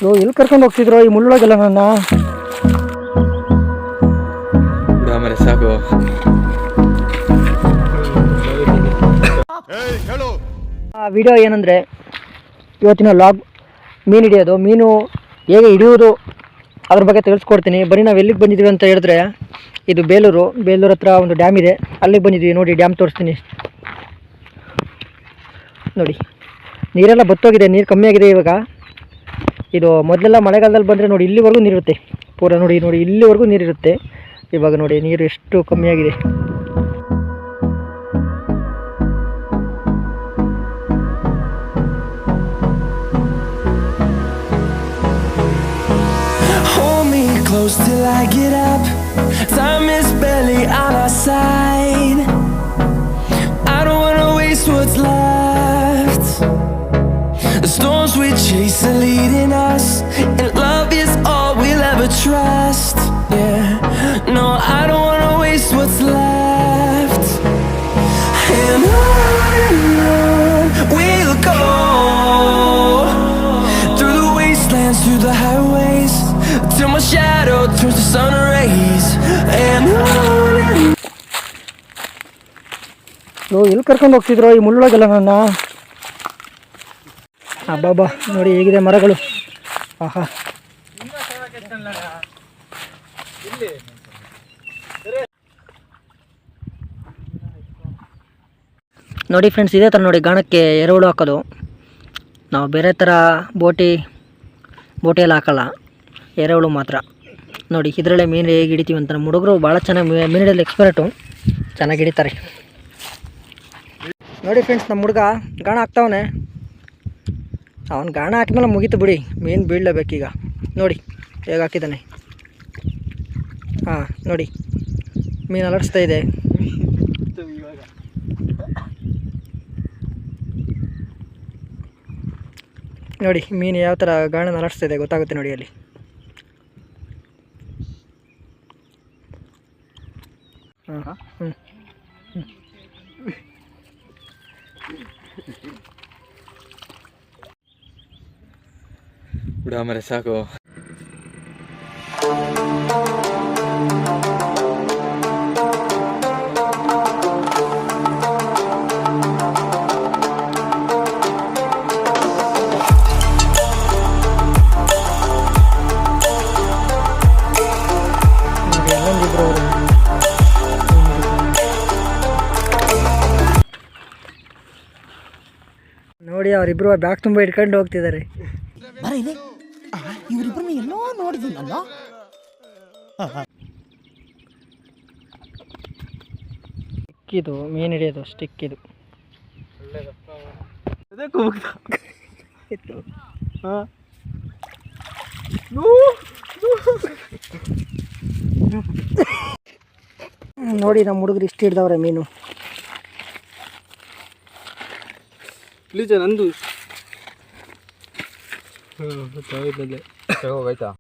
ಎಲ್ಲಿ ಕರ್ಕೊಂಡು ಹೋಗ್ತಿದ್ರು ಈ ಮುಳ್ಳೊಳಗೆಲ್ಲ ನನ್ನ? ಆಮೇಲೆ ಸಾಕು. ವಿಡಿಯೋ ಏನಂದರೆ ಇವತ್ತಿನ ಲಾಗ್ ಮೀನು ಹಿಡಿಯೋದು, ಮೀನು ಹೇಗೆ ಹಿಡಿಯೋದು ಅದ್ರ ಬಗ್ಗೆ ತಿಳಿಸ್ಕೊಡ್ತೀನಿ. ಬರೀ ನಾವು ಎಲ್ಲಿಗೆ ಬಂದಿದ್ದೀವಿ ಅಂತ ಹೇಳಿದ್ರೆ ಇದು ಬೇಲೂರು ಹತ್ರ ಒಂದು ಡ್ಯಾಮ್ ಇದೆ, ಅಲ್ಲಿಗೆ ಬಂದಿದ್ದೀವಿ. ನೋಡಿ ಡ್ಯಾಮ್ ತೋರಿಸ್ತೀನಿ. ನೋಡಿ ನೀರೆಲ್ಲ ಬತ್ತೋಗಿದೆ, ನೀರು ಕಮ್ಮಿ ಆಗಿದೆ ಇವಾಗ. ಇದು ಮೊದಲೆಲ್ಲ ಮಳೆಗಾಲದಲ್ಲಿ ಬಂದರೆ ನೋಡಿ ಇಲ್ಲಿವರೆಗೂ ನೀರಿರುತ್ತೆ, ಪೂರ ನೋಡಿ ಇಲ್ಲಿವರೆಗೂ ನೀರಿರುತ್ತೆ. ಇವಾಗ ನೋಡಿ ನೀರು ಎಷ್ಟು ಕಮ್ಮಿಯಾಗಿದೆ. Close till I get up, time is barely on our side. I don't wanna waste what's left. The storms we chase are leading us, and love is all we'll ever trust. Yeah, no, I don't wanna waste what's left. And on we'll go, through the wastelands, through the highways, till my shadow turns to sun rays. And on. ಎಲ್ಲಿ ಕರ್ಕೊಂಡು ಹೋಗ್ತಿದ್ರು ಈ ಮುಳ್ಳೊಳಗೆಲ್ಲ ನನ್ನ? ಅಬ್ಬಬ್ಬಾ ನೋಡಿ ಹೇಗಿದೆ ಮರಗಳು. ಆಹಾ, ನೋಡಿ ಫ್ರೆಂಡ್ಸ್, ಇದೇ ಥರ ನೋಡಿ ಗಾಣಕ್ಕೆ ಎರೆಹುಳು ಹಾಕೋದು. ನಾವು ಬೇರೆ ಥರ ಬೋಟಿಯಲ್ಲಿ ಹಾಕಲ್ಲ, ಎರೆಹುಳು ಮಾತ್ರ. ನೋಡಿ ಇದರಲ್ಲೇ ಮೀನು ಹೇಗೆ ಹಿಡಿತೀವಿ ಅಂತ. ನಮ್ಮ ಹುಡುಗರು ಭಾಳ ಚೆನ್ನಾಗಿ ಮೀನು ಹಿಡಿಯೋದು ಎಕ್ಸ್ಪರ್ಟು, ಚೆನ್ನಾಗಿ ಹಿಡಿತಾರೆ. ನೋಡಿ ಫ್ರೆಂಡ್ಸ್, ನಮ್ಮ ಹುಡುಗ ಗಾಣ ಹಾಕ್ತಾವನೆ. ಅವನು ಗಾಣ ಹಾಕಿದ್ಮೇಲೆ ಮುಗೀತು ಬಿಡಿ, ಮೀನು ಬೀಳಲೇಬೇಕೀಗ. ನೋಡಿ ಹೇಗೆ ಹಾಕಿದ್ದಾನೆ. ಹಾಂ ನೋಡಿ ಮೀನು ಅಲಡಿಸ್ತಾ ಇದೆ. ನೋಡಿ ಮೀನು ಯಾವ ಥರ ಗಾಣನ ಅಲಡಿಸ್ತಾ ಇದೆ ಗೊತ್ತಾಗುತ್ತೆ ನೋಡಿ ಅಲ್ಲಿ. ಬಿಡು ಆಮೇಲೆ ಸಾಕು. ನೋಡಿ ಅವರಿಬ್ರು ಬ್ಯಾಗ್ ತುಂಬ ಇಟ್ಕೊಂಡು ಹೋಗ್ತಿದ್ದಾರೆ. ಇವರಿಬ್ಬರನ್ನ ಎಲ್ಲೋ ನೋಡಿದ್ದೀನಲ್ಲ. ಸ್ಟಿಕ್ಕಿದು ಮೀನು ಹಿಡಿಯೋದು, ಸ್ಟಿಕ್ಕಿದು. ನೋಡಿ ನಮ್ಮ ಹುಡುಗರು ಇಷ್ಟು ಹಿಡ್ದವ್ರೆ ಮೀನು. ಪ್ಲೀಸ್ ನಂದು ಹೋಯ್ತಾ.